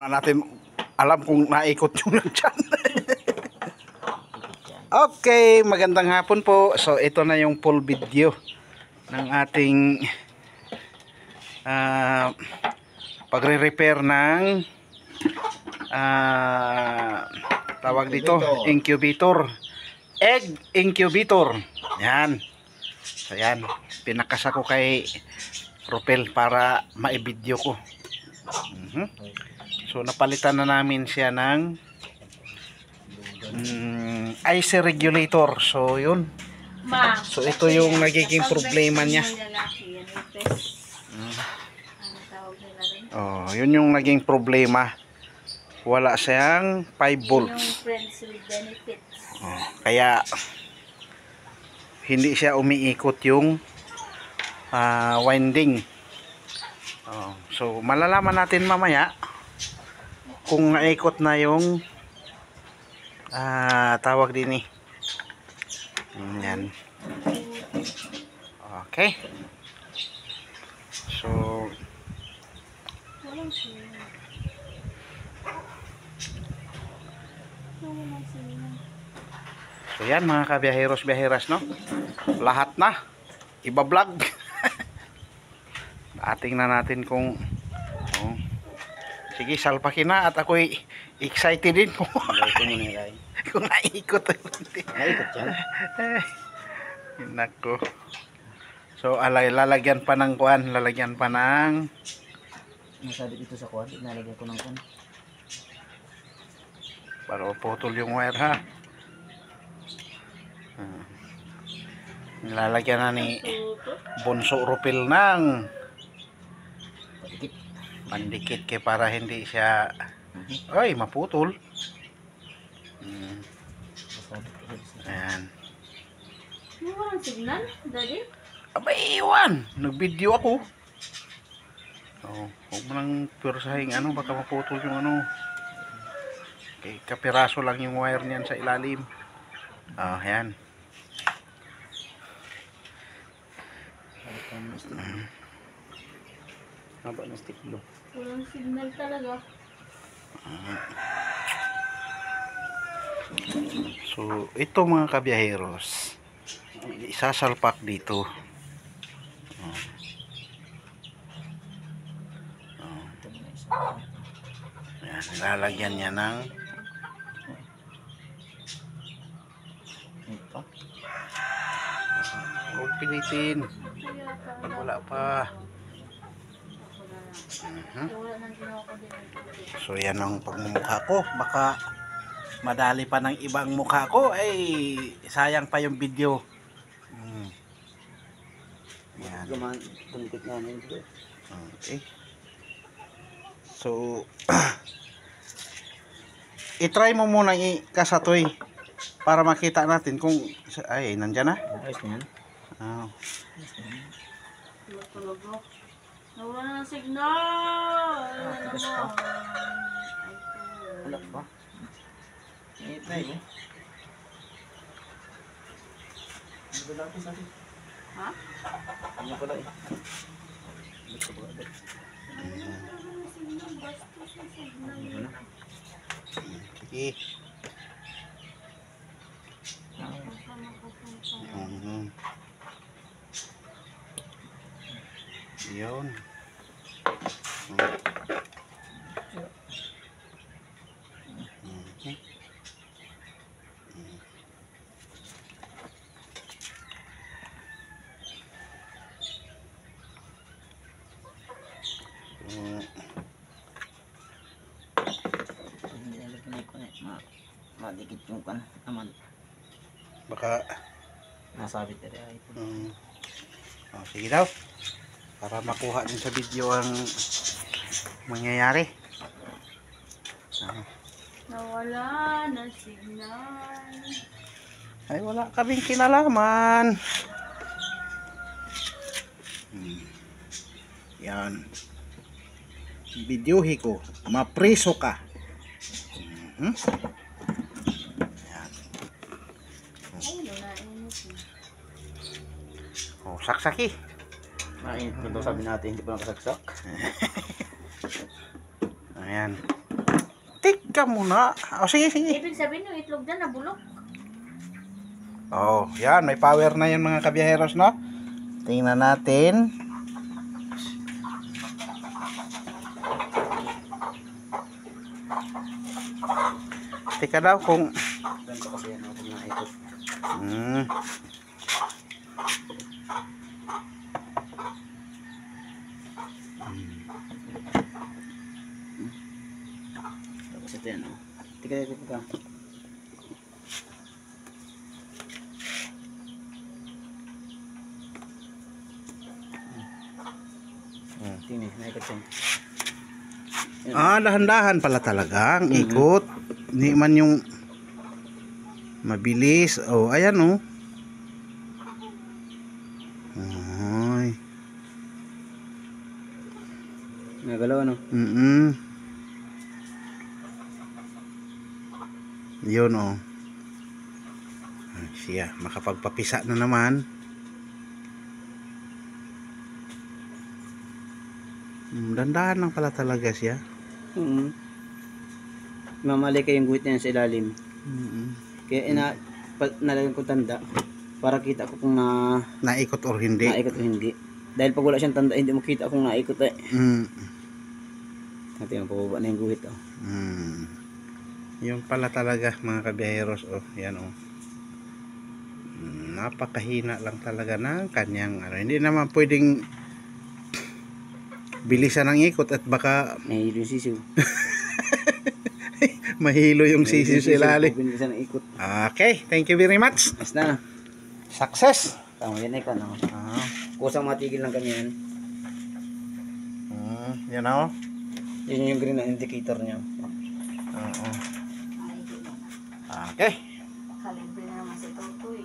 natin alam kung naikot yung dyan. Okay, magandang hapon po. So ito na yung full video ng ating pagre-repair ng tawag dito, incubator, egg incubator. Yan. So yan, pinakas ako kay Ropel para ma-video ko. So napalitan na namin siya ng IC regulator. So yun. So ito yung nagiging problema niya. Oh, yun yung naging problema. Wala siyang 5 volts. Oh, kaya hindi siya umiikot yung winding. Oh, so malalaman natin mamaya kung naikot na yung tawag din eh. Yan. Okay. So yan mga kabiyaheros-biyaheras, no? Lahat na iba-vlog. Ating na natin kung sige, salpakin na at ako'y excited din kung kung naikot. Naikot yan. Nako. So lalagyan pa ng kuan, lalagyan pa ng masabi dito sa kuan, nalagyan ko ng kuan para putol yung wire, ha. Nilalagyan na ni Bonso Ropel ng pandikit kay para hindi siya ay maputol. Ayan. Walang signal, Daddy? Abay, iwan. Nag-video ako. Oh, huwag mo nang pursahin baka maputol yung kapiraso lang yung wire niyan sa ilalim. Oh, ayan. haba ng stiklo. Walang signal talaga. So, ito mga kabiyaheros, isasalpak dito. Ayan, lalagyan niya ng Ito. huwag pilitin. Wala pa. So yan ang pagmumukha ko. Baka madali pa ng ibang mukha ko, ay sayang pa yung video. Yan. Tungkit namin dito. Okay. So i-try mo muna ikasatoy para makita natin kung ay nandiyan na. Ayos na yan. Nawala ng signal. Tigas pa. Wala pa. Try mo. Ano ba natin sabi? Ha? Ano pala eh? Sige. Yun. Madikit yung kan naman. Baka Nasabit na rin ito. sige daw. Para makuha din sa video ang mangyayari. Nawala ng signal. Ay, wala kaming kinalaman. Yan. Videohi ko. Mapreso ka. Yan. Oh, saksaki. Mainit ko daw sabi natin, hindi pa nakasaksak. Ayan. Tika muna. O sige, sige. Ibig sabihin yung itlog dyan nabulok. Oh, yan. May power na yun mga kabiyaheros, no? Tingnan natin. Tika daw kung... Ganito kasi yan ako naikot. Hmm. Tapos ito yan, oh. Tika ka. Tingnan, naikot yan. Ah, dahan-dahan pala talaga ang ikot. Hindi man yung mabilis. Oh, ayan oh. Ay. Nagalaw, ano? Yun oh. Siya, makapagpapisa na naman. Dandahan lang pala talaga siya. Mamali kayong guhit niya sa ilalim. Kaya nalagyan ko tanda para kita ko kung Naikot or hindi. naikot o hindi. Dahil pag wala siyang tanda, hindi mo kita kung naikot eh. Natin ang pababa na yung guhit. Oh. Yung pala talaga mga kabiyaheros. Oh, yan oh. Napakahina lang talaga ng kanyang ano. Hindi naman pwedeng bilisan ang ikot at baka Nahihilo yung sisiw. mahilo yung sisiw sa ilalim. Bilisan ang ikot. Okay, thank you very much. Mas na. Success. Tama, yan ay ka na. Ah, Kusang matigil lang kami yan. yan oh. Yun yung green na indicator niya. Oo. Okay. Kalibre na naman si Totoy.